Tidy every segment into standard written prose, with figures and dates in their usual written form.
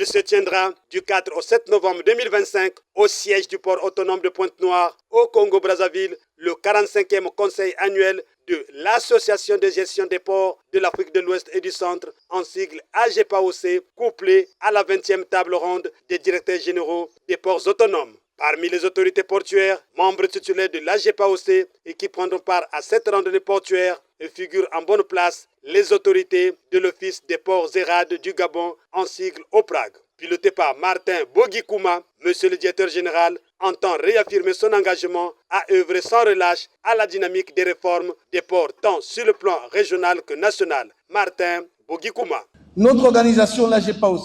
Il se tiendra du 4 au 7 novembre 2025 au siège du port autonome de Pointe-Noire au Congo-Brazzaville, le 45e conseil annuel de l'Association de gestion des ports de l'Afrique de l'Ouest et du Centre, en sigle AGPAOC, couplé à la 20e table ronde des directeurs généraux des ports autonomes. Parmi les autorités portuaires, membres titulaires de l'AGPAOC et qui prendront part à cette randonnée portuaire, figurent en bonne place les autorités de l'Office des ports et rades du Gabon, en sigle OPRAG. Piloté par Martin Bogikouma, Monsieur le directeur général entend réaffirmer son engagement à œuvrer sans relâche à la dynamique des réformes des ports tant sur le plan régional que national. Martin Bogikouma. Notre organisation, l'AGPAOC,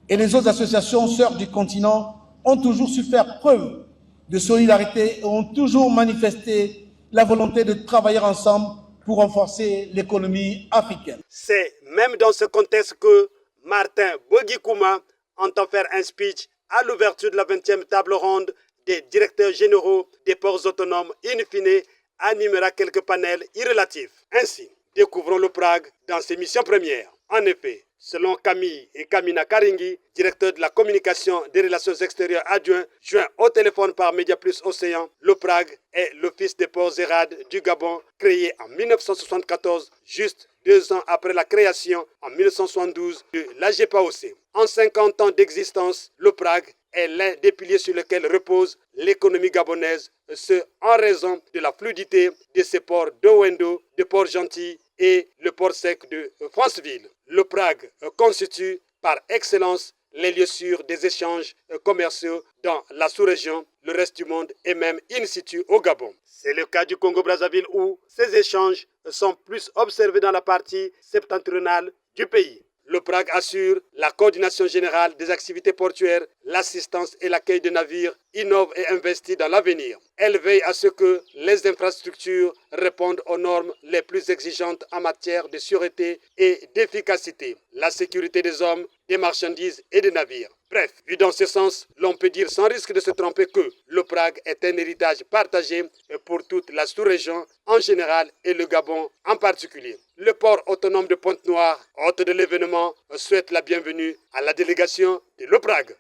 et les autres associations sœurs du continent ont toujours su faire preuve de solidarité et ont toujours manifesté la volonté de travailler ensemble pour renforcer l'économie africaine. C'est même dans ce contexte que Martin Bogikouma entend faire un speech à l'ouverture de la 20e table ronde des directeurs généraux des ports autonomes. In fine, animera quelques panels irrélatifs. Ainsi, découvrons le Prague dans ses missions premières. En effet, selon Camille et Kamina Karingi, directeur de la communication des relations extérieures adjoint, joint au téléphone par Média Plus Océan, le Prague est l'Office des ports et rades du Gabon, créé en 1974, juste 2 ans après la création en 1972 de l'AGPAOC. En 50 ans d'existence, le Prague est l'un des piliers sur lesquels repose l'économie gabonaise, ce en raison de la fluidité de ses ports d'Owendo, de Port-Gentil et le port sec de Franceville. Le Prague constitue par excellence les lieux sûrs des échanges commerciaux dans la sous-région, le reste du monde et même in situ au Gabon. C'est le cas du Congo-Brazzaville où ces échanges sont plus observés dans la partie septentrionale du pays. Le Prague assure la coordination générale des activités portuaires, l'assistance et l'accueil de navires, innove et investit dans l'avenir. Elle veille à ce que les infrastructures répondent aux normes les plus exigeantes en matière de sûreté et d'efficacité, la sécurité des hommes, des marchandises et des navires. Bref, vu dans ce sens, l'on peut dire sans risque de se tromper que le Prague est un héritage partagé pour toute la sous-région en général et le Gabon en particulier. Le port autonome de Pointe-Noire, hôte de l'événement, souhaite la bienvenue à la délégation de le Prague.